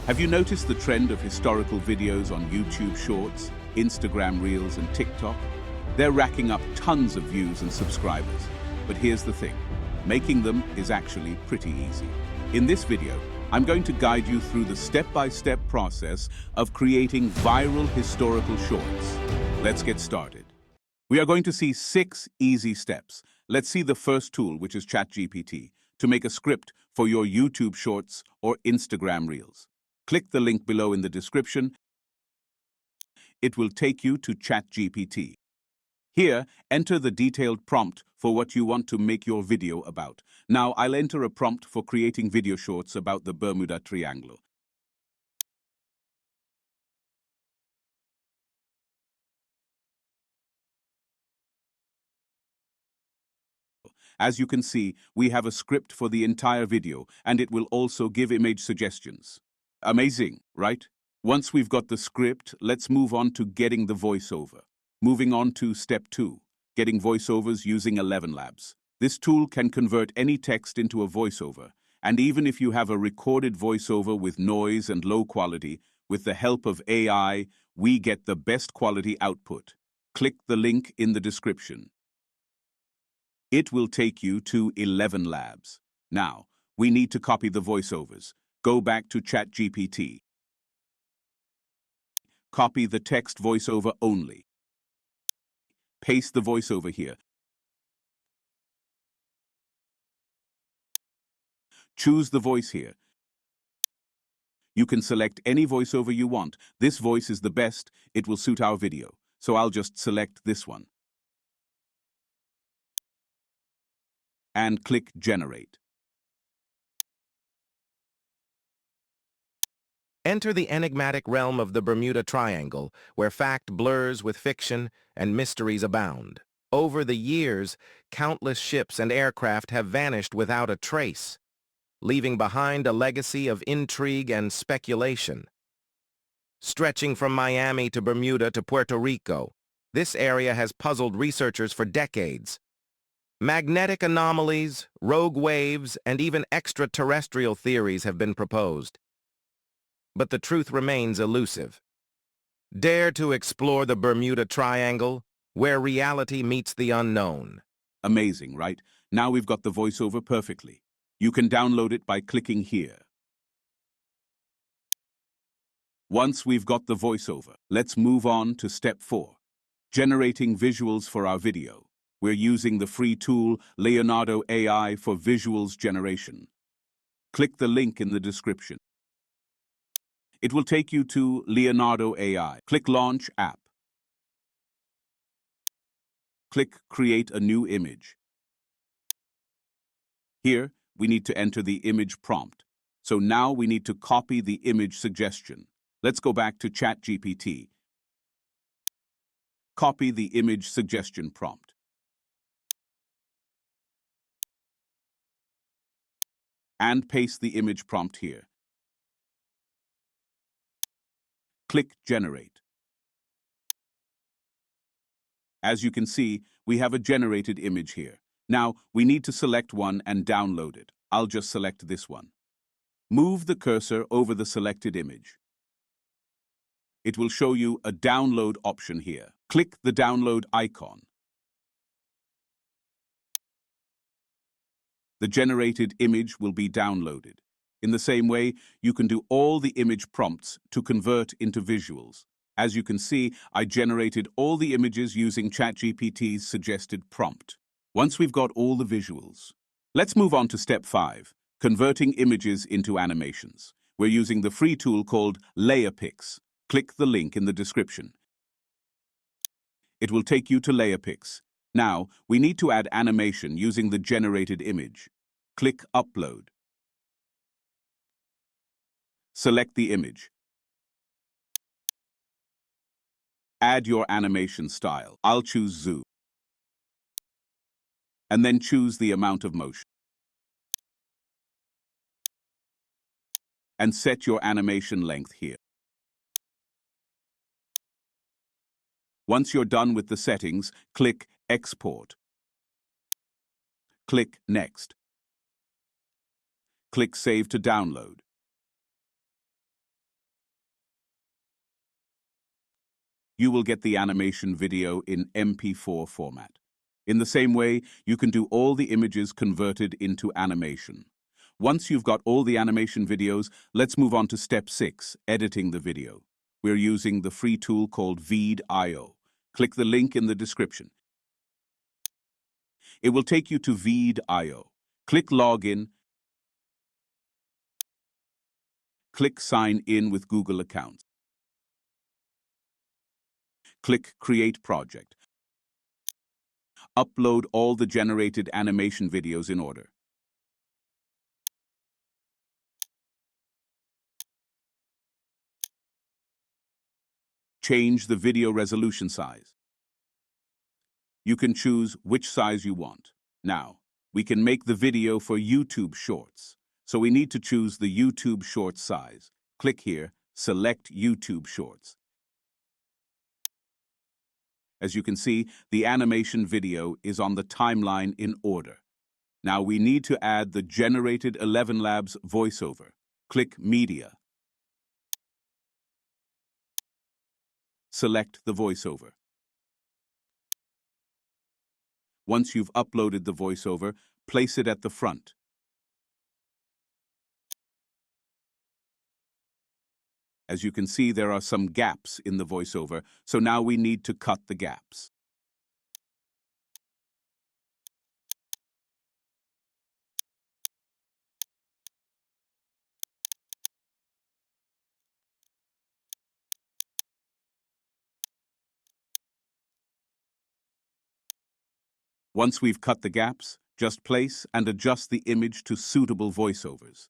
Have you noticed the trend of historical videos on YouTube Shorts, Instagram Reels, and TikTok? They're racking up tons of views and subscribers. But here's the thing, making them is actually pretty easy. In this video, I'm going to guide you through the step-by-step process of creating viral historical shorts. Let's get started. We are going to see 6 easy steps. Let's see the first tool, which is ChatGPT, to make a script for your YouTube Shorts or Instagram Reels. Click the link below in the description. It will take you to ChatGPT. Here, enter the detailed prompt for what you want to make your video about. Now, I'll enter a prompt for creating video shorts about the Bermuda Triangle. As you can see, we have a script for the entire video, and it will also give image suggestions. Amazing, right? Once we've got the script, let's move on to getting the voiceover. Moving on to step 2, getting voiceovers using Elevenlabs. This tool can convert any text into a voiceover, and even if you have a recorded voiceover with noise and low quality, with the help of AI, we get the best quality output. Click the link in the description. It will take you to Elevenlabs. Now, we need to copy the voiceovers. Go back to ChatGPT. Copy the text voiceover only. Paste the voiceover here. Choose the voice here. You can select any voiceover you want. This voice is the best. It will suit our video. So I'll just select this one. And click Generate. Enter the enigmatic realm of the Bermuda Triangle, where fact blurs with fiction and mysteries abound. Over the years, countless ships and aircraft have vanished without a trace, leaving behind a legacy of intrigue and speculation. Stretching from Miami to Bermuda to Puerto Rico, this area has puzzled researchers for decades. Magnetic anomalies, rogue waves, and even extraterrestrial theories have been proposed. But the truth remains elusive. Dare to explore the Bermuda Triangle, where reality meets the unknown. Amazing, right? Now we've got the voiceover perfectly. You can download it by clicking here. Once we've got the voiceover, let's move on to step 4, generating visuals for our video. We're using the free tool Leonardo AI for visuals generation. Click the link in the description. It will take you to Leonardo AI. Click Launch App. Click Create a new image. Here, we need to enter the image prompt. So now we need to copy the image suggestion. Let's go back to ChatGPT. Copy the image suggestion prompt. And paste the image prompt here. Click Generate. As you can see, we have a generated image here. Now, we need to select one and download it. I'll just select this one. Move the cursor over the selected image. It will show you a download option here. Click the download icon. The generated image will be downloaded. In the same way, you can do all the image prompts to convert into visuals. As you can see, I generated all the images using ChatGPT's suggested prompt. Once we've got all the visuals, let's move on to step 5, converting images into animations. We're using the free tool called LeiaPix. Click the link in the description. It will take you to LeiaPix. Now, we need to add animation using the generated image. Click Upload. Select the image. Add your animation style. I'll choose Zoom. And then choose the amount of motion. And set your animation length here. Once you're done with the settings, click Export. Click Next. Click Save to download. you will get the animation video in MP4 format. In the same way, you can do all the images converted into animation. Once you've got all the animation videos, let's move on to step 6, editing the video. We're using the free tool called Veed.io. Click the link in the description. It will take you to Veed.io. Click Login. Click Sign in with Google account. Click Create Project. Upload all the generated animation videos in order. Change the video resolution size. You can choose which size you want. Now, we can make the video for YouTube Shorts. So we need to choose the YouTube Shorts size. Click here, select YouTube Shorts. As you can see, the animation video is on the timeline in order. Now we need to add the generated Elevenlabs voiceover. Click Media. Select the voiceover. Once you've uploaded the voiceover, place it at the front. As you can see, there are some gaps in the voiceover, so now we need to cut the gaps. Once we've cut the gaps, just place and adjust the image to suitable voiceovers.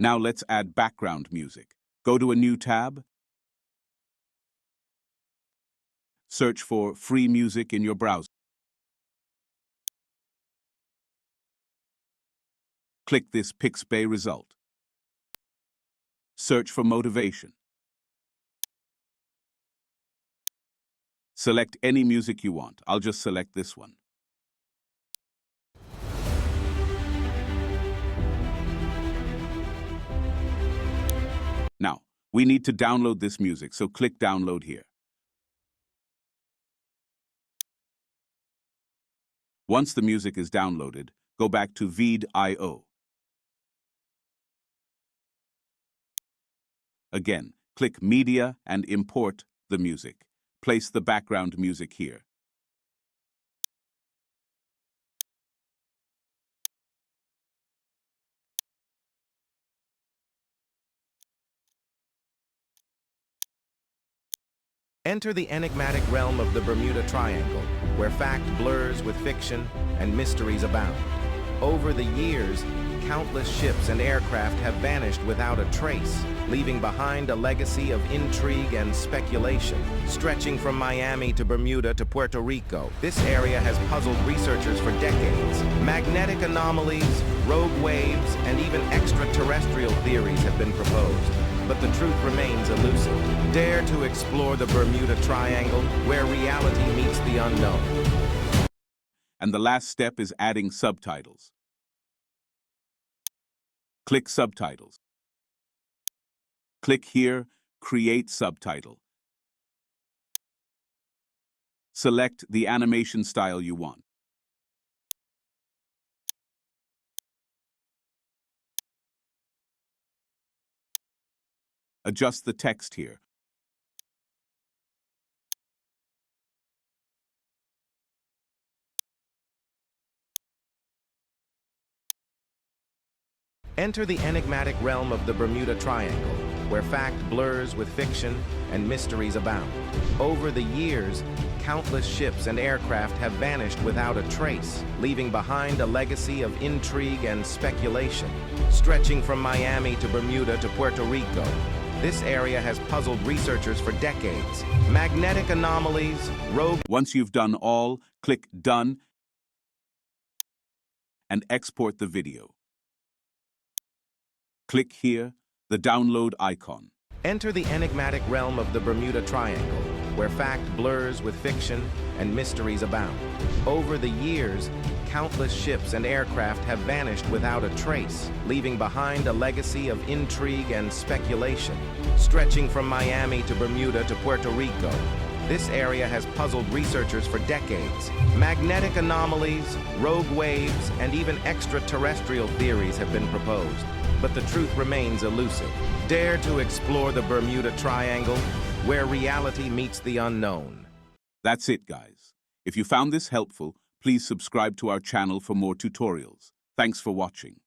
Now let's add background music. Go to a new tab. Search for free music in your browser. Click this Pixabay result. Search for motivation. Select any music you want. I'll just select this one. Now, we need to download this music, so click Download here. Once the music is downloaded, go back to Veed.io. Again, click Media and import the music. Place the background music here. Enter the enigmatic realm of the Bermuda Triangle, where fact blurs with fiction and mysteries abound. Over the years, countless ships and aircraft have vanished without a trace, leaving behind a legacy of intrigue and speculation. Stretching from Miami to Bermuda to Puerto Rico, this area has puzzled researchers for decades. Magnetic anomalies, rogue waves, and even extraterrestrial theories have been proposed. But the truth remains elusive. Dare to explore the Bermuda Triangle, where reality meets the unknown. And the last step is adding subtitles. Click Subtitles. Click here, Create Subtitle. Select the animation style you want. Adjust the text here. Enter the enigmatic realm of the Bermuda Triangle, where fact blurs with fiction and mysteries abound. Over the years, countless ships and aircraft have vanished without a trace, leaving behind a legacy of intrigue and speculation. Stretching from Miami to Bermuda to Puerto Rico, this area has puzzled researchers for decades. Magnetic anomalies, rogue... Once you've done all, click Done and export the video. Click here, the download icon. Enter the enigmatic realm of the Bermuda Triangle, where fact blurs with fiction and mysteries abound. Over the years, countless ships and aircraft have vanished without a trace, leaving behind a legacy of intrigue and speculation. Stretching from Miami to Bermuda to Puerto Rico, this area has puzzled researchers for decades. Magnetic anomalies, rogue waves, and even extraterrestrial theories have been proposed, but the truth remains elusive. Dare to explore the Bermuda Triangle, where reality meets the unknown. That's it, guys. If you found this helpful, please subscribe to our channel for more tutorials. Thanks for watching.